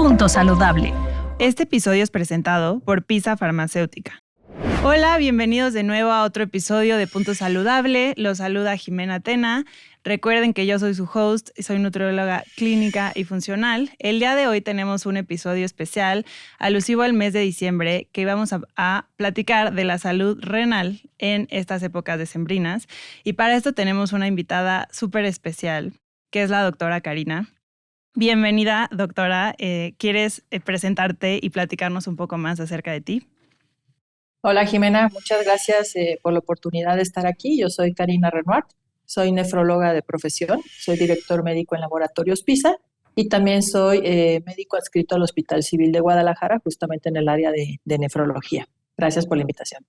Punto Saludable. Este episodio es presentado por Pisa Farmacéutica. Hola, bienvenidos de nuevo a otro episodio de Punto Saludable. Los saluda Jimena Tena. Recuerden que yo soy su host, soy nutrióloga clínica y funcional. El día de hoy tenemos un episodio especial alusivo al mes de diciembre que vamos a platicar de la salud renal en estas épocas decembrinas. Y para esto tenemos una invitada súper especial, que es la doctora Karina. Bienvenida, doctora. ¿Quieres presentarte y platicarnos un poco más acerca de ti? Hola Jimena, muchas gracias por la oportunidad de estar aquí. Yo soy Karina Renoir, soy nefróloga de profesión, soy director médico en Laboratorios PISA y también soy médico adscrito al Hospital Civil de Guadalajara, justamente en el área de nefrología. Gracias por la invitación.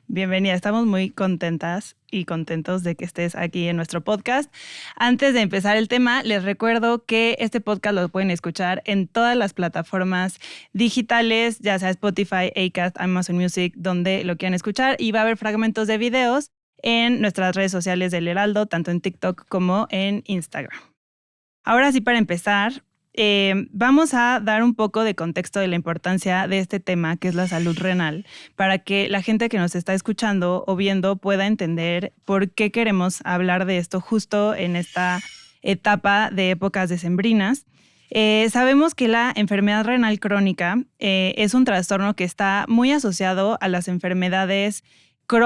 Bienvenida, estamos muy contentas y contentos de que estés aquí en nuestro podcast. Antes de empezar el tema, les recuerdo que este podcast lo pueden escuchar en todas las plataformas digitales, ya sea Spotify, Acast, Amazon Music, donde lo quieran escuchar, y va a haber fragmentos de videos en nuestras redes sociales del Heraldo, tanto en TikTok como en Instagram. Ahora sí, para empezar, vamos a dar un poco de contexto de la importancia de este tema, que es la salud renal, para que la gente que nos está escuchando o viendo pueda entender por qué queremos hablar de esto justo en esta etapa de épocas decembrinas. Sabemos que la enfermedad renal crónica es un trastorno que está muy asociado a las enfermedades,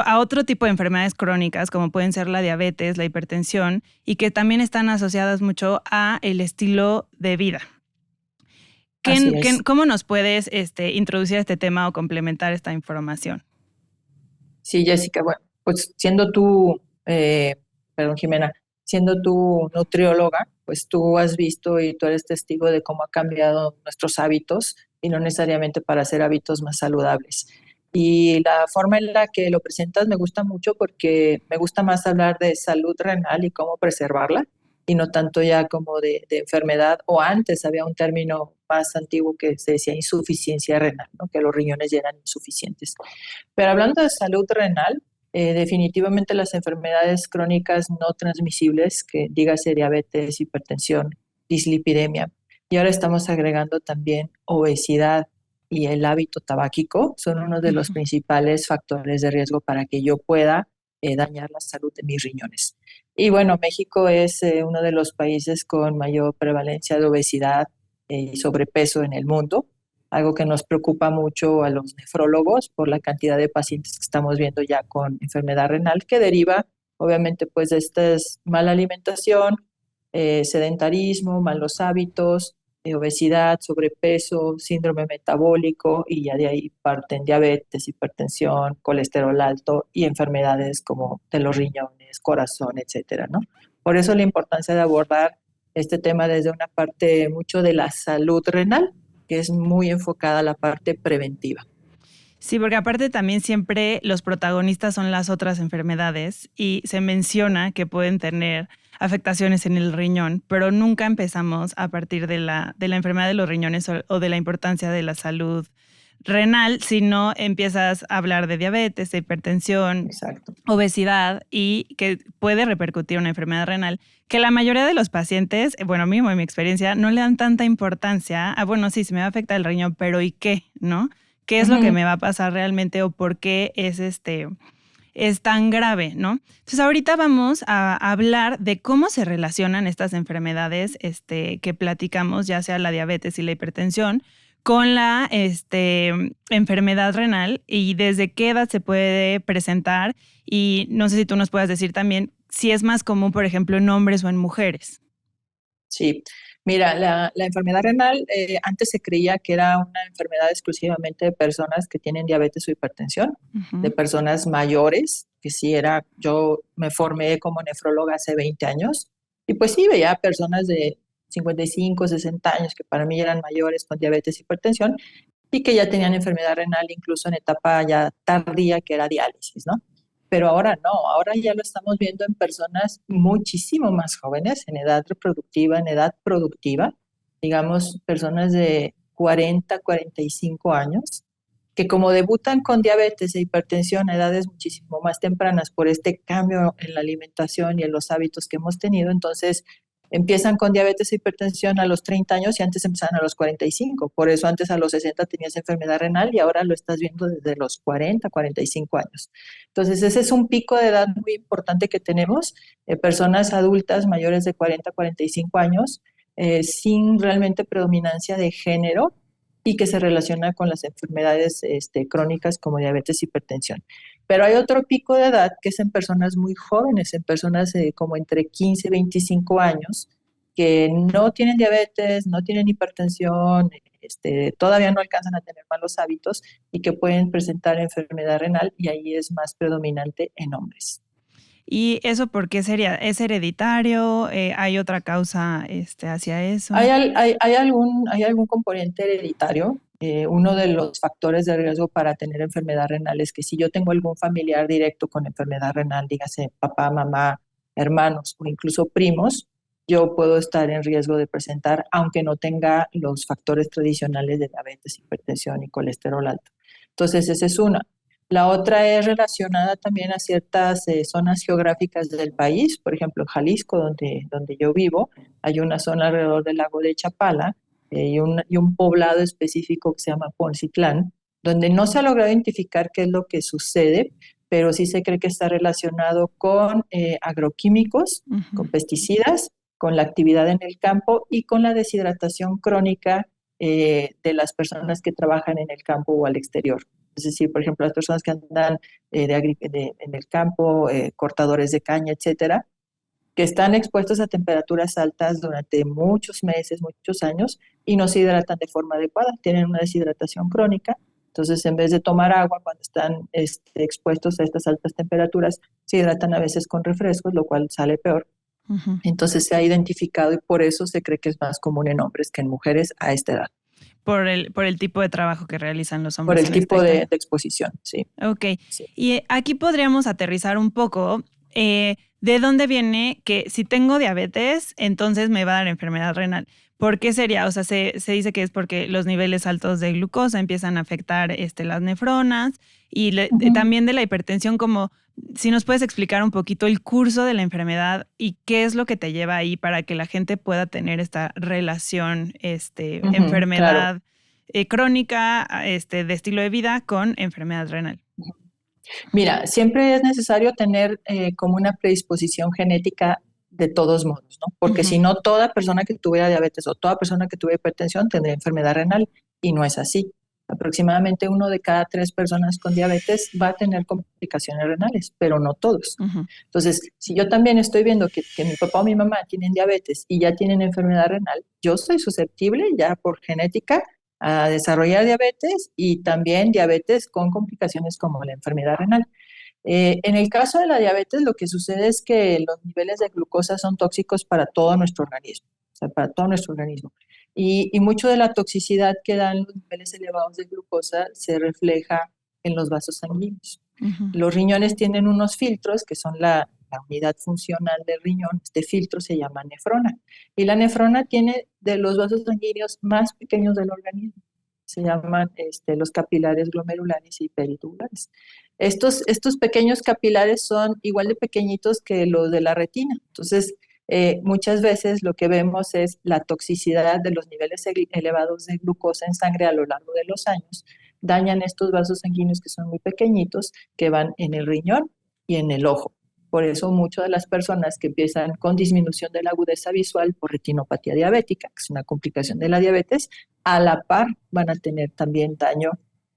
a otro tipo de enfermedades crónicas, como pueden ser la diabetes, la hipertensión, y que también están asociadas mucho a el estilo de vida. ¿Cómo nos puedes introducir este tema o complementar esta información? Sí, Jessica, bueno, pues siendo tú, Jimena, siendo tú nutrióloga, pues tú has visto y tú eres testigo de cómo ha cambiado nuestros hábitos y no necesariamente para hacer hábitos más saludables. Y la forma en la que lo presentas me gusta mucho porque me gusta más hablar de salud renal y cómo preservarla y no tanto ya como de enfermedad, o antes había un término más antiguo que se decía insuficiencia renal, ¿no? Que los riñones ya eran insuficientes. Pero hablando de salud renal, definitivamente las enfermedades crónicas no transmisibles, que dígase diabetes, hipertensión, dislipidemia, y ahora estamos agregando también obesidad y el hábito tabáquico, son uno de los principales factores de riesgo para que yo pueda dañar la salud de mis riñones. Y bueno, México es uno de los países con mayor prevalencia de obesidad y sobrepeso en el mundo, algo que nos preocupa mucho a los nefrólogos por la cantidad de pacientes que estamos viendo ya con enfermedad renal, que deriva obviamente pues de esta mala alimentación, sedentarismo, malos hábitos, obesidad, sobrepeso, síndrome metabólico, y ya de ahí parten diabetes, hipertensión, colesterol alto y enfermedades como de los riñones, corazón, etcétera, ¿no? Por eso la importancia de abordar este tema desde una parte mucho de la salud renal, que es muy enfocada a la parte preventiva. Sí, porque aparte también siempre los protagonistas son las otras enfermedades y se menciona que pueden tener afectaciones en el riñón, pero nunca empezamos a partir de la enfermedad de los riñones o de la importancia de la salud renal, sino empiezas a hablar de diabetes, de hipertensión, exacto, obesidad, y que puede repercutir una enfermedad renal, que la mayoría de los pacientes, bueno, a mí en mi experiencia, no le dan tanta importancia a, bueno, sí, se me va a afectar el riñón, pero ¿y qué? ¿No? ¿Qué es lo que me va a pasar realmente o por qué es tan grave, ¿no? Entonces ahorita vamos a hablar de cómo se relacionan estas enfermedades que platicamos, ya sea la diabetes y la hipertensión, con la enfermedad renal y desde qué edad se puede presentar, y no sé si tú nos puedas decir también si es más común, por ejemplo, en hombres o en mujeres. Sí, mira, la enfermedad renal antes se creía que era una enfermedad exclusivamente de personas que tienen diabetes o hipertensión, de personas mayores, que sí era, yo me formé como nefróloga hace 20 años, y pues sí, veía personas de 55, 60 años que para mí eran mayores con diabetes y hipertensión y que ya tenían enfermedad renal incluso en etapa ya tardía, que era diálisis, ¿no? Pero ahora no, ahora ya lo estamos viendo en personas muchísimo más jóvenes, en edad reproductiva, en edad productiva, digamos, personas de 40, 45 años, que como debutan con diabetes e hipertensión a edades muchísimo más tempranas por este cambio en la alimentación y en los hábitos que hemos tenido, entonces Empiezan con diabetes e hipertensión a los 30 años y antes empezaban a los 45. Por eso antes a los 60 tenías enfermedad renal y ahora lo estás viendo desde los 40, 45 años. Entonces ese es un pico de edad muy importante que tenemos, personas adultas mayores de 40, 45 años, sin realmente predominancia de género y que se relaciona con las enfermedades crónicas como diabetes e hipertensión. Pero hay otro pico de edad que es en personas muy jóvenes, en personas como entre 15 y 25 años, que no tienen diabetes, no tienen hipertensión, todavía no alcanzan a tener malos hábitos y que pueden presentar enfermedad renal y ahí es más predominante en hombres. ¿Y eso por qué sería? ¿Es hereditario? ¿Hay otra causa hacia eso? ¿Hay algún componente hereditario? Uno de los factores de riesgo para tener enfermedad renal es que si yo tengo algún familiar directo con enfermedad renal, dígase papá, mamá, hermanos o incluso primos, yo puedo estar en riesgo de presentar, aunque no tenga los factores tradicionales de diabetes, hipertensión y colesterol alto. Entonces, esa es una. La otra es relacionada también a ciertas zonas geográficas del país, por ejemplo, en Jalisco, donde yo vivo, hay una zona alrededor del lago de Chapala y un poblado específico que se llama Poncitlán, donde no se ha logrado identificar qué es lo que sucede, pero sí se cree que está relacionado con agroquímicos, con pesticidas, con la actividad en el campo y con la deshidratación crónica de las personas que trabajan en el campo o al exterior. Es decir, por ejemplo, las personas que andan en el campo, cortadores de caña, etcétera, que están expuestos a temperaturas altas durante muchos meses, muchos años, y no se hidratan de forma adecuada, tienen una deshidratación crónica. Entonces, en vez de tomar agua cuando están expuestos a estas altas temperaturas, se hidratan a veces con refrescos, lo cual sale peor. Entonces, se ha identificado y por eso se cree que es más común en hombres que en mujeres a esta edad. Por el tipo de trabajo que realizan los hombres. Por el tipo de exposición, sí. Ok. Sí. Y aquí podríamos aterrizar un poco. ¿De dónde viene que si tengo diabetes, entonces me va a dar enfermedad renal? ¿Por qué sería? O sea, se dice que es porque los niveles altos de glucosa empiezan a afectar las nefronas y también de la hipertensión, como si nos puedes explicar un poquito el curso de la enfermedad y qué es lo que te lleva ahí para que la gente pueda tener esta relación, enfermedad crónica, de estilo de vida con enfermedad renal. Mira, siempre es necesario tener como una predisposición genética de todos modos, ¿no? Porque si no, toda persona que tuviera diabetes o toda persona que tuviera hipertensión tendría enfermedad renal y no es así. Aproximadamente 1 de cada 3 personas con diabetes va a tener complicaciones renales, pero no todos. Entonces, si yo también estoy viendo que mi papá o mi mamá tienen diabetes y ya tienen enfermedad renal, yo soy susceptible ya por genética a desarrollar diabetes y también diabetes con complicaciones como la enfermedad renal. En el caso de la diabetes, lo que sucede es que los niveles de glucosa son tóxicos para todo nuestro organismo, o sea, para todo nuestro organismo. Y mucho de la toxicidad que dan los niveles elevados de glucosa se refleja en los vasos sanguíneos. Los riñones tienen unos filtros que son la unidad funcional del riñón. Este filtro se llama nefrona. Y la nefrona tiene de los vasos sanguíneos más pequeños del organismo. Se llaman los capilares glomerulares y peritubulares. Estos pequeños capilares son igual de pequeñitos que los de la retina. Entonces, muchas veces lo que vemos es la toxicidad de los niveles elevados de glucosa en sangre a lo largo de los años. Dañan estos vasos sanguíneos que son muy pequeñitos, que van en el riñón y en el ojo. Por eso muchas de las personas que empiezan con disminución de la agudeza visual por retinopatía diabética, que es una complicación de la diabetes, a la par van a tener también daño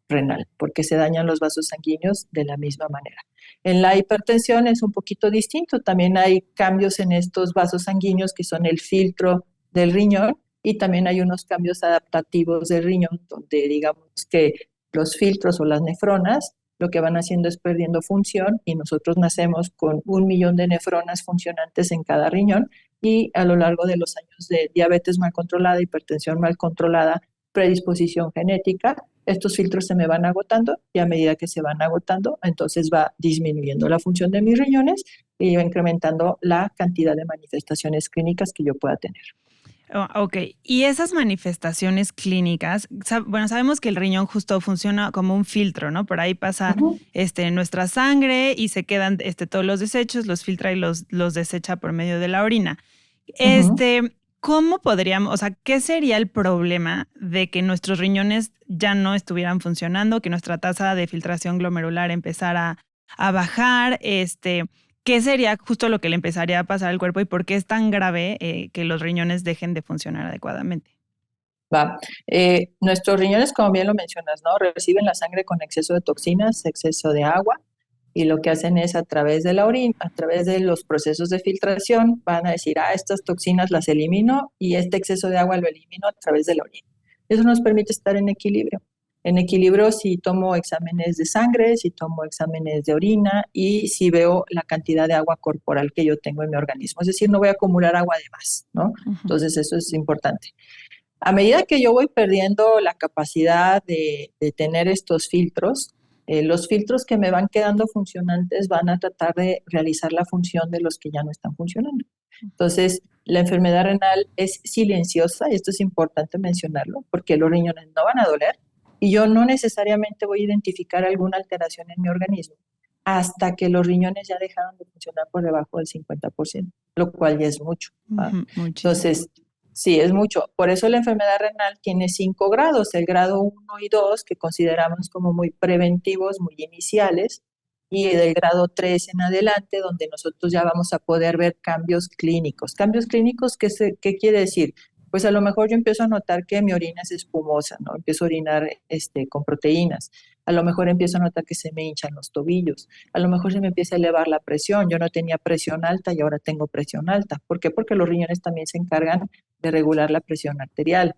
renal, porque se dañan los vasos sanguíneos de la misma manera. En la hipertensión es un poquito distinto, también hay cambios en estos vasos sanguíneos que son el filtro del riñón y también hay unos cambios adaptativos del riñón donde digamos que los filtros o las nefronas lo que van haciendo es perdiendo función y nosotros nacemos con 1 millón de nefronas funcionantes en cada riñón y a lo largo de los años de diabetes mal controlada, hipertensión mal controlada, predisposición genética, estos filtros se me van agotando y a medida que se van agotando, entonces va disminuyendo la función de mis riñones y va incrementando la cantidad de manifestaciones clínicas que yo pueda tener. Ok, y esas manifestaciones clínicas, bueno, sabemos que el riñón justo funciona como un filtro, ¿no? Por ahí pasa nuestra sangre y se quedan todos los desechos, los filtra y los desecha por medio de la orina. Ujú. ¿Cómo podríamos, o sea, qué sería el problema de que nuestros riñones ya no estuvieran funcionando, que nuestra tasa de filtración glomerular empezara a bajar? ¿Qué sería justo lo que le empezaría a pasar al cuerpo y por qué es tan grave que los riñones dejen de funcionar adecuadamente? Va. Nuestros riñones, como bien lo mencionas, ¿no? Reciben la sangre con exceso de toxinas, exceso de agua, y lo que hacen es a través de la orina, a través de los procesos de filtración, van a decir, estas toxinas las elimino y este exceso de agua lo elimino a través de la orina. Eso nos permite estar en equilibrio. En equilibrio si tomo exámenes de sangre, si tomo exámenes de orina y si veo la cantidad de agua corporal que yo tengo en mi organismo. Es decir, no voy a acumular agua de más, ¿no? Ujú. Entonces eso es importante. A medida que yo voy perdiendo la capacidad de tener estos filtros, los filtros que me van quedando funcionantes van a tratar de realizar la función de los que ya no están funcionando. Entonces, la enfermedad renal es silenciosa, y esto es importante mencionarlo, porque los riñones no van a doler y yo no necesariamente voy a identificar alguna alteración en mi organismo hasta que los riñones ya dejaron de funcionar por debajo del 50%, lo cual ya es mucho. ¿Va? Ujú, muchísimo. Entonces, sí, es mucho. Por eso la enfermedad renal tiene 5 grados, el grado 1 y 2 que consideramos como muy preventivos, muy iniciales, y del grado 3 en adelante, donde nosotros ya vamos a poder ver cambios clínicos. Cambios clínicos, ¿qué quiere decir? Pues a lo mejor yo empiezo a notar que mi orina es espumosa, ¿no? Empiezo a orinar con proteínas. A lo mejor empiezo a notar que se me hinchan los tobillos. A lo mejor se me empieza a elevar la presión. Yo no tenía presión alta y ahora tengo presión alta. ¿Por qué? Porque los riñones también se encargan de regular la presión arterial.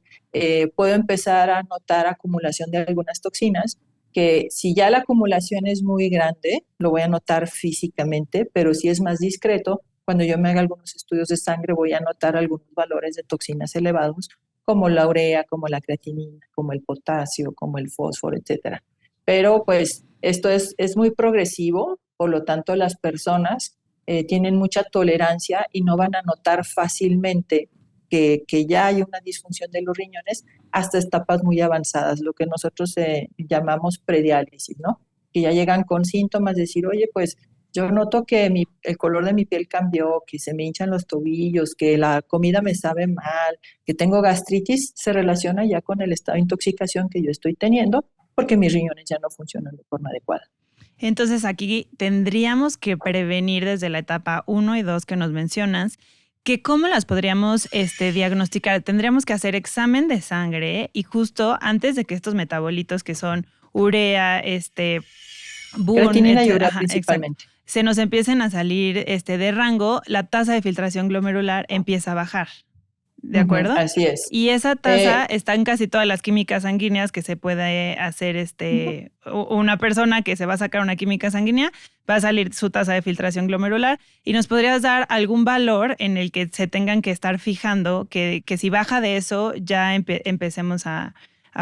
Puedo empezar a notar acumulación de algunas toxinas que si ya la acumulación es muy grande, lo voy a notar físicamente, pero si es más discreto, cuando yo me haga algunos estudios de sangre voy a notar algunos valores de toxinas elevados, como la urea, como la creatinina, como el potasio, como el fósforo, etcétera. Pero pues esto es muy progresivo, por lo tanto las personas tienen mucha tolerancia y no van a notar fácilmente que ya hay una disfunción de los riñones hasta etapas muy avanzadas, lo que nosotros llamamos prediálisis, ¿no? Que ya llegan con síntomas, decir, oye, pues yo noto que el color de mi piel cambió, que se me hinchan los tobillos, que la comida me sabe mal, que tengo gastritis, se relaciona ya con el estado de intoxicación que yo estoy teniendo porque mis riñones ya no funcionan de forma adecuada. Entonces aquí tendríamos que prevenir desde la etapa 1 y 2 que nos mencionas, que cómo las podríamos diagnosticar. Tendríamos que hacer examen de sangre y justo antes de que estos metabolitos que son urea, BUN, Creatinina y etcétera, urea ajá, exacto, principalmente. se nos empiecen a salir de rango, la tasa de filtración glomerular empieza a bajar. ¿De Ujú, acuerdo? así es. Y esa tasa Eh, está en casi todas las químicas sanguíneas que se puede hacer Ujú. una persona que se va a sacar una química sanguínea, va a salir su tasa de filtración glomerular y nos podrías dar algún valor en el que se tengan que estar fijando que si baja de eso ya empecemos a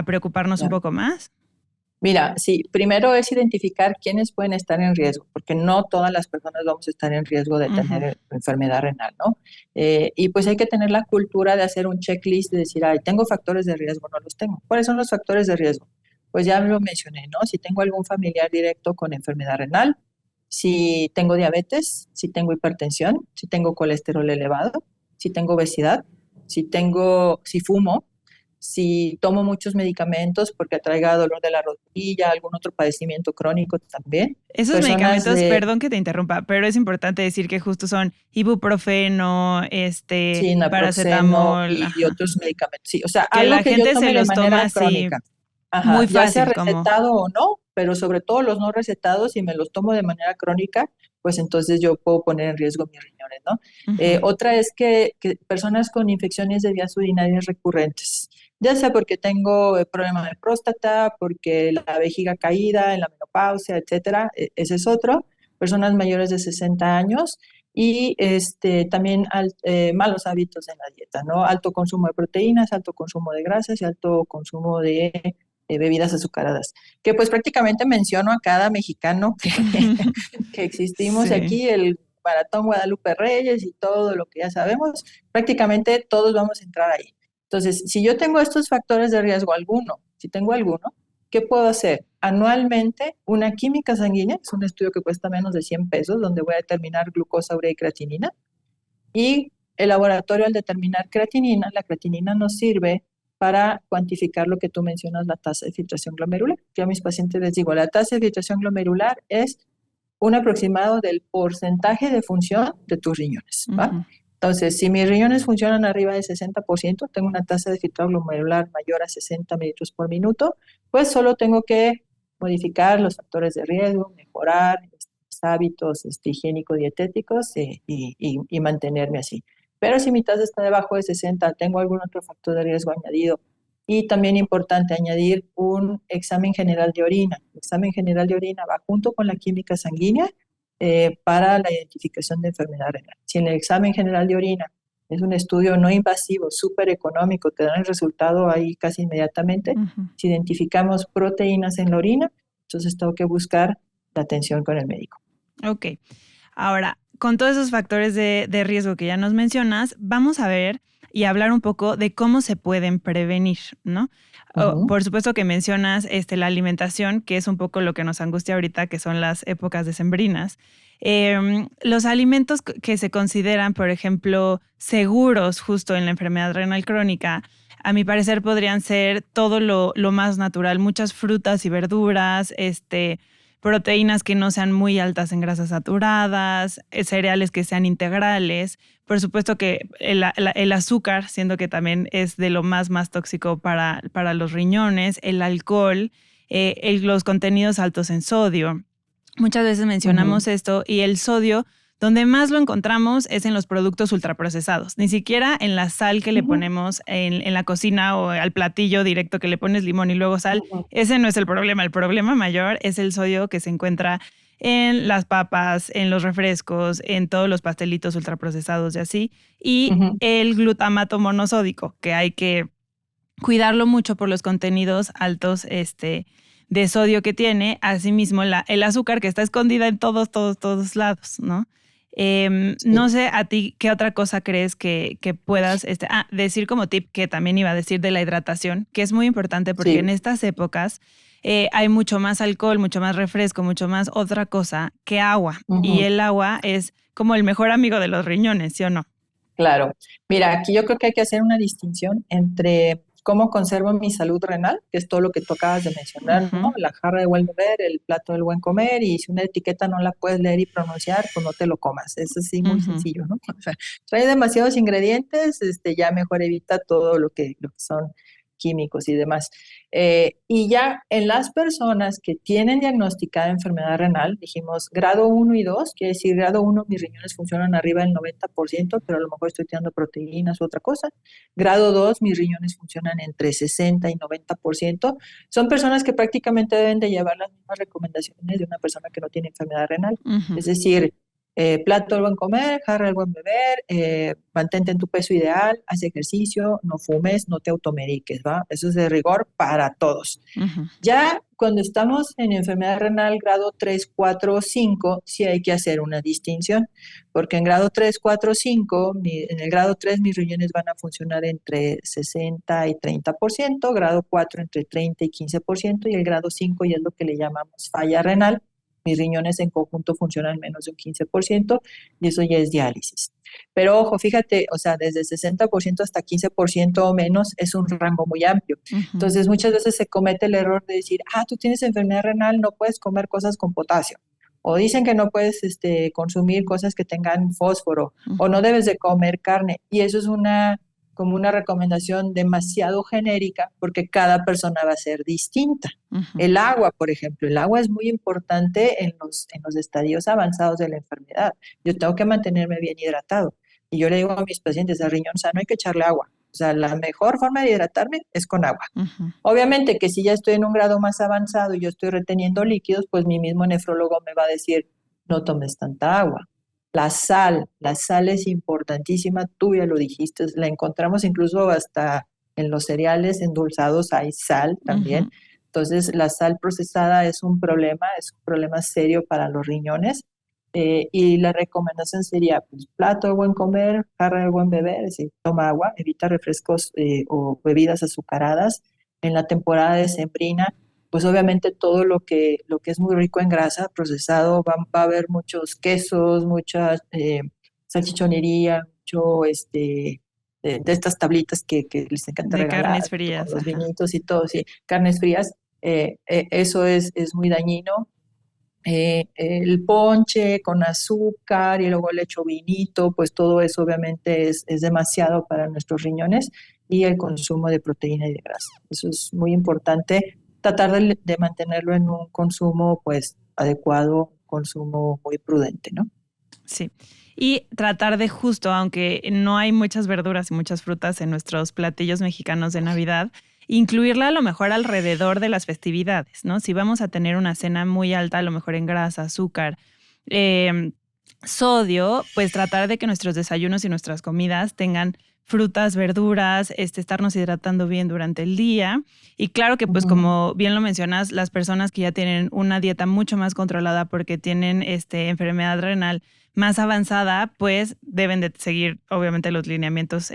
preocuparnos un Ya. poco más. Mira, sí, primero es identificar quiénes pueden estar en riesgo, porque no todas las personas vamos a estar en riesgo de Ujú. tener enfermedad renal, ¿no? Y pues hay que tener la cultura de hacer un checklist, de decir, ay, tengo factores de riesgo, no los tengo. ¿Cuáles son los factores de riesgo? Pues ya lo mencioné, ¿no? Si tengo algún familiar directo con enfermedad renal, si tengo diabetes, si tengo hipertensión, si tengo colesterol elevado, si tengo obesidad, si fumo, si tomo muchos medicamentos porque atraiga dolor de la rodilla, algún otro padecimiento crónico también. Esos Personas medicamentos, de, perdón que te interrumpa, pero es importante decir que justo son ibuprofeno, sí, naproxeno paracetamol, y ajá. otros medicamentos. Sí, o sea, Que algo la que yo gente se tome de los toma manera así crónica. Ajá, muy ya sea fácil, como. recetado o no, pero sobre todo los no recetados, si me los tomo de manera crónica, pues entonces yo puedo poner en riesgo mis riñones, ¿no? Ujú. Otra es que personas con infecciones de vías urinarias recurrentes, ya sea porque tengo problema de próstata, porque la vejiga caída en la menopausia, etcétera, ese es otro. Personas mayores de 60 años y también malos hábitos en la dieta, ¿no? Alto consumo de proteínas, alto consumo de grasas y alto consumo de bebidas azucaradas, que pues prácticamente menciono a cada mexicano que existimos Sí. aquí, el Maratón Guadalupe Reyes y todo lo que ya sabemos, prácticamente todos vamos a entrar ahí. Entonces, si yo tengo estos factores de riesgo, si tengo alguno, ¿qué puedo hacer? Anualmente, una química sanguínea, es un estudio que cuesta menos de 100 pesos, donde voy a determinar glucosa, urea y creatinina, y el laboratorio al determinar creatinina, la creatinina nos sirve para cuantificar lo que tú mencionas, la tasa de filtración glomerular. Yo a mis pacientes les digo, la tasa de filtración glomerular es un aproximado del porcentaje de función de tus riñones, ¿va? Ujú. Entonces, si mis riñones funcionan arriba del 60%, tengo una tasa de filtrado glomerular mayor a 60 mililitros por minuto, pues solo tengo que modificar los factores de riesgo, mejorar los hábitos higiénico-dietéticos y mantenerme así. Pero si mi tasa está debajo de 60, tengo algún otro factor de riesgo añadido. Y también importante añadir un examen general de orina. El examen general de orina va junto con la química sanguínea para la identificación de enfermedad renal. Si en el examen general de orina es un estudio no invasivo, súper económico, te dan el resultado ahí casi inmediatamente. Ujú. Si identificamos proteínas en la orina, entonces tengo que buscar la atención con el médico. Ok. Ahora, con todos esos factores de riesgo que ya nos mencionas, vamos a ver y hablar un poco de cómo se pueden prevenir, ¿no? Ujú. Por supuesto que mencionas la alimentación, que es un poco lo que nos angustia ahorita, que son las épocas decembrinas. Los alimentos que se consideran, por ejemplo, seguros justo en la enfermedad renal crónica, a mi parecer podrían ser todo lo más natural, muchas frutas y verduras, proteínas que no sean muy altas en grasas saturadas, cereales que sean integrales. Por supuesto que el azúcar, siendo que también es de lo más tóxico para los riñones, el alcohol, los contenidos altos en sodio. Muchas veces Ujú. mencionamos esto y el sodio, donde más lo encontramos es en los productos ultraprocesados, ni siquiera en la sal que le Ujú. ponemos en la cocina o al platillo directo que le pones limón y luego sal. Ujú. Ese no es el problema mayor es el sodio que se encuentra en las papas, en los refrescos, en todos los pastelitos ultraprocesados y así, y Ujú. el glutamato monosódico, que hay que cuidarlo mucho por los contenidos altos de sodio que tiene, asimismo el azúcar que está escondida en todos lados, ¿no? No Sí, sé a ti qué otra cosa crees que puedas decir como tip, que también iba a decir de la hidratación, que es muy importante porque en sí. estas épocas hay mucho más alcohol, mucho más refresco, mucho más otra cosa que agua. Y Ujú. el agua es como el mejor amigo de los riñones, ¿sí o no? Claro. Mira, aquí yo creo que hay que hacer una distinción entre cómo conservo mi salud renal, que es todo lo que tú acabas de mencionar, ¿no? Ujú, La jarra de buen beber, el plato del buen comer, y si una etiqueta no la puedes leer y pronunciar, pues no te lo comas. Es así muy ujú, sencillo, ¿no? O sea, trae demasiados ingredientes, ya mejor evita todo lo que son químicos y demás. Y ya en las personas que tienen diagnosticada enfermedad renal, dijimos grado 1 y 2, quiere decir grado 1 mis riñones funcionan arriba del 90%, pero a lo mejor estoy tirando proteínas u otra cosa. Grado 2 mis riñones funcionan entre 60 y 90%. Son personas que prácticamente deben de llevar las mismas recomendaciones de una persona que no tiene enfermedad renal. ujú, Es decir, plato del buen comer, jarra del buen beber, mantente en tu peso ideal, haz ejercicio, no fumes, no te automediques, ¿va? Eso es de rigor para todos. ujú. Ya cuando estamos en enfermedad renal grado 3, 4 o 5, sí hay que hacer una distinción, porque en grado 3, 4 o 5, en el grado 3 mis riñones van a funcionar entre 60 y 30%, grado 4 entre 30 y 15%, y el grado 5 ya es lo que le llamamos falla renal. Mis riñones en conjunto funcionan menos de un 15% y eso ya es diálisis. Pero ojo, fíjate, o sea, desde 60% hasta 15% o menos es un rango muy amplio. Ujú, Entonces, muchas veces se comete el error de decir, tú tienes enfermedad renal, no puedes comer cosas con potasio. O dicen que no puedes consumir cosas que tengan fósforo, o no ujú, debes de comer carne. Y eso es como una recomendación demasiado genérica porque cada persona va a ser distinta. ujú, El agua, por ejemplo, el agua es muy importante en los estadios avanzados de la enfermedad. Yo tengo que mantenerme bien hidratado. Y yo le digo a mis pacientes, al riñón sano hay que echarle agua. O sea, la mejor forma de hidratarme es con agua. ujú, Obviamente que si ya estoy en un grado más avanzado y yo estoy reteniendo líquidos, pues mi mismo nefrólogo me va a decir, no tomes tanta agua. La sal es importantísima, tú ya lo dijiste, la encontramos incluso hasta en los cereales endulzados, hay sal también. ujú. Entonces, la sal procesada es un problema serio para los riñones. Y la recomendación sería, pues, plato de buen comer, jarra de buen beber, es decir, toma agua, evita refrescos o bebidas azucaradas. En la temporada decembrina, pues obviamente todo lo que es muy rico en grasa procesado, va a haber muchos quesos, muchas salchichonería, mucho de estas tablitas que les encanta De regalar, carnes frías, con los ajá. vinitos y todo, sí, carnes frías, eso es muy dañino. El ponche con azúcar y luego le echo vinito, pues todo eso obviamente es demasiado para nuestros riñones y el consumo de proteína y de grasa. Eso es muy importante, tratar de mantenerlo en un consumo pues adecuado, consumo muy prudente, ¿no? Sí. Y tratar de justo, aunque no hay muchas verduras y muchas frutas en nuestros platillos mexicanos de Navidad, incluirla a lo mejor alrededor de las festividades, ¿no? Si vamos a tener una cena muy alta, a lo mejor en grasa, azúcar, eh, sodio, pues tratar de que nuestros desayunos y nuestras comidas tengan frutas, verduras, estarnos hidratando bien durante el día. Y claro que, pues, Ujú. como bien lo mencionas, las personas que ya tienen una dieta mucho más controlada porque tienen enfermedad renal más avanzada, pues deben de seguir obviamente los lineamientos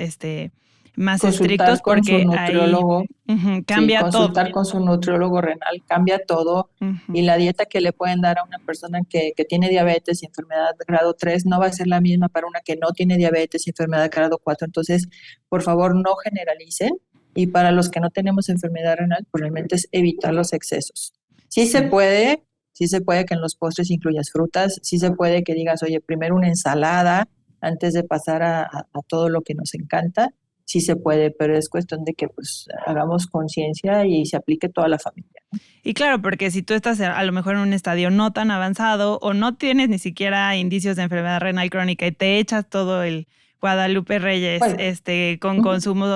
más estrictos Consultar con su porque ahí nutriólogo. Sí, cambia todo. consultar con su nutriólogo renal cambia todo y Ujú. la dieta que le pueden dar a una persona que tiene diabetes y enfermedad de grado 3 no va a ser la misma para una que no tiene diabetes y enfermedad de grado 4. Entonces, por favor, no generalicen y para los que no tenemos enfermedad renal, pues realmente es evitar los excesos. Sí. Sí se puede que en los postres incluyas frutas, sí se puede que digas, oye, primero una ensalada antes de pasar a todo lo que nos encanta. Sí se puede, pero es cuestión de que pues hagamos conciencia y se aplique toda la familia. Y claro, porque si tú estás a lo mejor en un estadio no tan avanzado o no tienes ni siquiera indicios de enfermedad renal crónica y te echas todo el Guadalupe Reyes, Bueno, con ujú, consumo,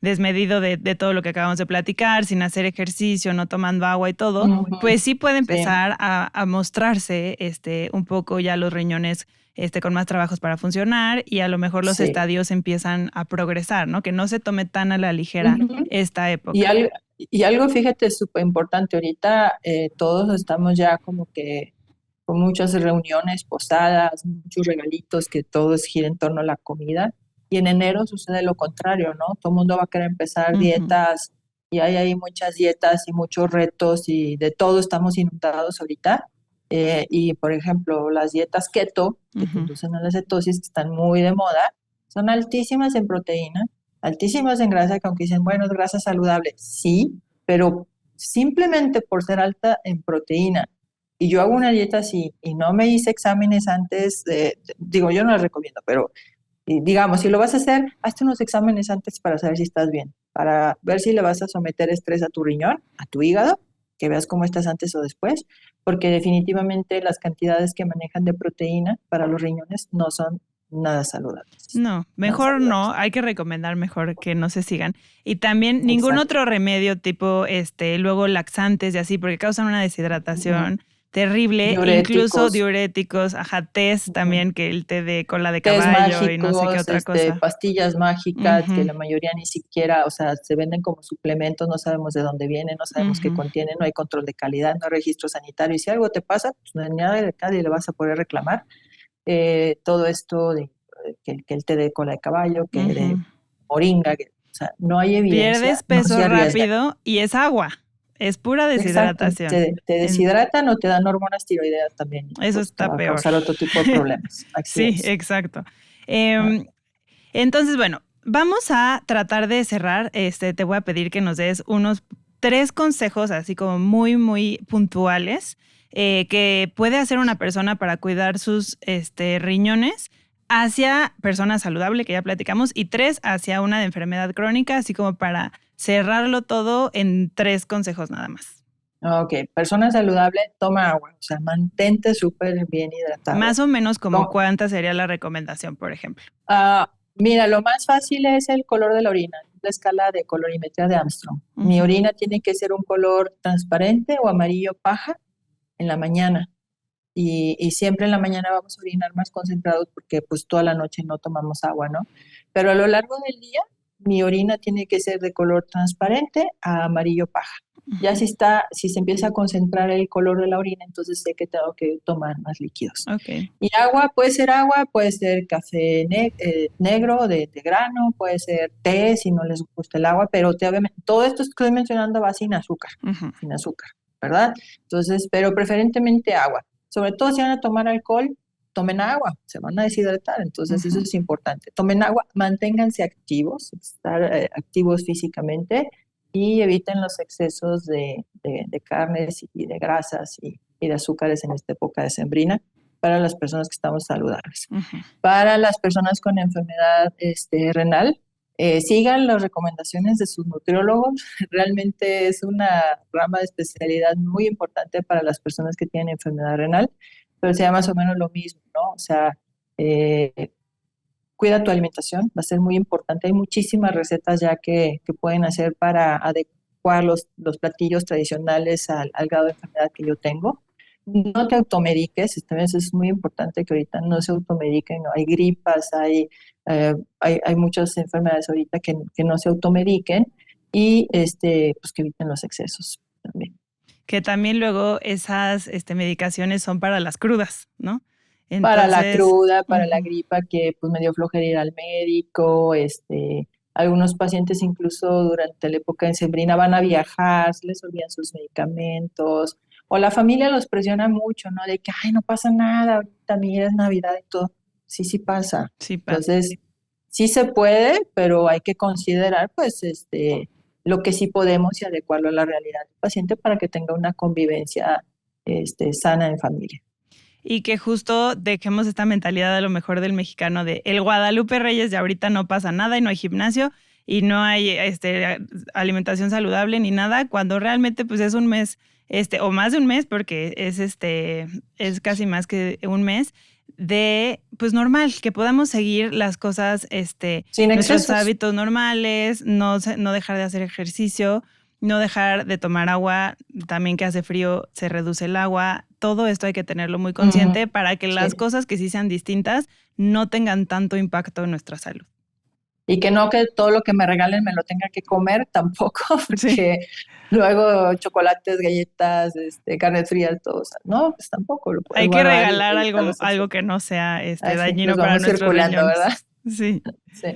desmedido de todo lo que acabamos de platicar, sin hacer ejercicio, no tomando agua y todo, ujú, pues sí puede sí, empezar a mostrarse, un poco ya los riñones, con más trabajos para funcionar y a lo mejor los sí. estadios empiezan a progresar, ¿no? Que no se tome tan a la ligera Ujú. esta Y, época. al- y algo, fíjate, súper importante, ahorita todos estamos ya como que con muchas reuniones, posadas, muchos regalitos, que todo gira en torno a la comida. Y en enero sucede lo contrario, ¿no? Todo el mundo va a querer empezar Ujú, dietas y hay ahí muchas dietas y muchos retos y de todo estamos inundados ahorita. Y por ejemplo, las dietas keto, que te ujú. inducen a la cetosis, que están muy de moda, son altísimas en proteína, altísimas en grasa, que aunque dicen, bueno, es grasa saludable, sí, pero simplemente por ser alta en proteína y yo hago una dieta así y no me hice exámenes antes, digo, yo no las recomiendo, pero digamos, si lo vas a hacer, hazte unos exámenes antes para saber si estás bien, para ver si le vas a someter estrés a tu riñón, a tu hígado, que veas cómo estás antes o después, porque definitivamente las cantidades que manejan de proteína para los riñones no son nada saludables, No, nada mejor no, saludables. hay que recomendar mejor que no se sigan. Y también ningún Exacto. otro remedio tipo, luego laxantes y así, porque causan una Ujú. deshidratación terrible, incluso Diuréticos. diuréticos, ajá, tés Ujú. también, que el té de cola de Tés caballo y no sé qué mágicos, otra cosa. pastillas mágicas, que Ujú, la mayoría ni siquiera, o sea, se venden como suplementos, no sabemos de dónde vienen, no sabemos qué ujú. contienen, no hay control de calidad, no hay registro sanitario. Y si algo te pasa, pues no hay nada de nadie le vas a poder reclamar. Todo esto de que el té de cola de caballo, que de Ujú. moringa, o sea, no hay evidencia, Pierdes no peso se arriesgan. rápido y es agua, es pura Exacto, deshidratación. te En- deshidratan o te dan hormonas tiroideas también, y Eso pues te está va a peor. causar otro tipo de problemas. Así Sí, es. exacto. Ah, Em, Entonces, bueno, vamos a tratar de cerrar. Te voy a pedir que nos des unos 3 consejos, así como muy, muy puntuales, que puede hacer una persona para cuidar sus riñones hacia persona saludable, que ya platicamos, y 3 hacia una de enfermedad crónica, así como para cerrarlo todo en 3 consejos nada más. Ok, persona saludable, toma agua, o sea, mantente súper bien hidratado. Más o menos como To- cuánta sería la recomendación, por ejemplo. Mira, lo más fácil es el color de la orina, la escala de colorimetría de Armstrong. Mi Ujú, orina tiene que ser un color transparente o amarillo paja en la mañana. Y siempre en la mañana vamos a orinar más concentrados porque pues toda la noche no tomamos agua, ¿no? Pero a lo largo del día, mi orina tiene que ser de color transparente a amarillo paja. Ya ujú. si se empieza a concentrar el color de la orina, entonces sé que tengo que tomar más líquidos. Ok. Y agua, puede ser café negro de grano, puede ser té si no les gusta el agua, pero obviamente, todo esto que estoy mencionando va Ujú. sin azúcar, ¿verdad? Entonces, pero preferentemente agua. Sobre todo si van a tomar alcohol, tomen agua, se van a deshidratar, entonces eso Ujú. es importante. Tomen agua, manténganse activos, estar activos físicamente y eviten los excesos de carnes y de grasas y de azúcares en esta época decembrina para las personas que estamos saludables. Ujú. Para las personas con enfermedad renal, sigan las recomendaciones de sus nutriólogos. Realmente es una rama de especialidad muy importante para las personas que tienen enfermedad renal, pero sea más o menos lo mismo, ¿no? O sea, eh, cuida tu alimentación, va a ser muy importante. Hay muchísimas recetas ya que pueden hacer para adecuar los platillos tradicionales al grado de enfermedad que yo tengo. No te automediques, esta vez es muy importante que ahorita no se automediquen, ¿no? Hay gripas, hay muchas enfermedades ahorita que no se automediquen y pues que eviten los excesos también. Que también luego esas medicaciones son para las crudas, ¿no? Para la Entonces, cruda, para la ujú. gripa, que pues me dio flojera ir al médico, algunos pacientes incluso durante la época decembrina van a viajar, se les olvidan sus medicamentos, o la familia los presiona mucho, ¿no? De que, ay, no pasa nada, ahorita mira, es Navidad y todo. Sí, sí pasa. Sí pasa. Entonces, sí se puede, pero hay que considerar, pues, lo que sí podemos y adecuarlo a la realidad del paciente para que tenga una convivencia, sana en familia. Y que justo dejemos esta mentalidad a lo mejor del mexicano de el Guadalupe Reyes de ahorita no pasa nada y no hay gimnasio y no hay alimentación saludable ni nada, cuando realmente pues es un mes, o más de un mes, porque es casi más que un mes de pues normal, que podamos seguir las cosas, Sin nuestros excesos. hábitos normales, no dejar de hacer ejercicio, no dejar de tomar agua, también que hace frío se reduce el agua. Todo esto hay que tenerlo muy Ujú. consciente para que las Sí. cosas que sí sean distintas no tengan tanto impacto en nuestra salud. Y que no que todo lo que me regalen me lo tenga que comer tampoco, Sí, porque luego chocolates, galletas, carnes frías, todo, o sea, no, pues tampoco lo puedes hay que guardar y regalar evitarlo. algo que no sea Así, los dañino para vamos nuestros circulando, riñones. ¿verdad? Sí. Sí,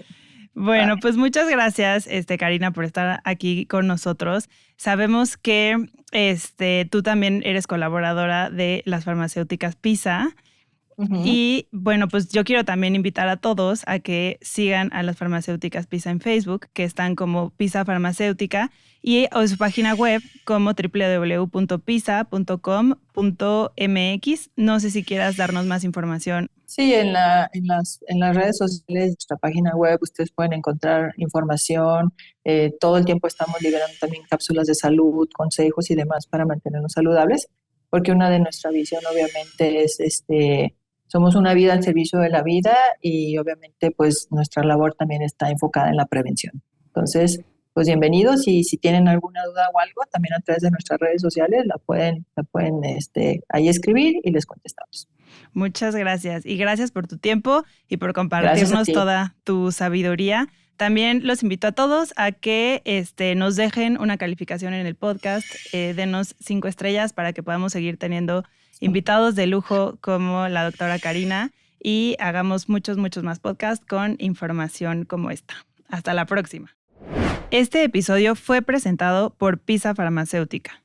Bueno, vale. pues muchas gracias, Karina, por estar aquí con nosotros. Sabemos que tú también eres colaboradora de las farmacéuticas PISA. Ujú. Y bueno, pues yo quiero también invitar a todos a que sigan a las farmacéuticas PISA en Facebook, que están como PISA Farmacéutica, y o su página web como www.pisa.com.mx. No sé si quieras darnos más información. Sí, en las redes sociales, nuestra página web, ustedes pueden encontrar información. Todo el tiempo estamos liberando también cápsulas de salud, consejos y demás para mantenernos saludables, porque una de nuestra visión obviamente es, somos una vida al servicio de la vida y obviamente pues nuestra labor también está enfocada en la prevención. Entonces, pues bienvenidos y si tienen alguna duda o algo, también a través de nuestras redes sociales la pueden ahí escribir y les contestamos. Muchas gracias y gracias por tu tiempo y por Gracias a compartirnos ti. toda tu sabiduría. También los invito a todos a que nos dejen una calificación en el podcast, denos 5 estrellas para que podamos seguir teniendo invitados de lujo como la doctora Karina y hagamos muchos, muchos más podcasts con información como esta. Hasta la próxima. Este episodio fue presentado por PISA Farmacéutica.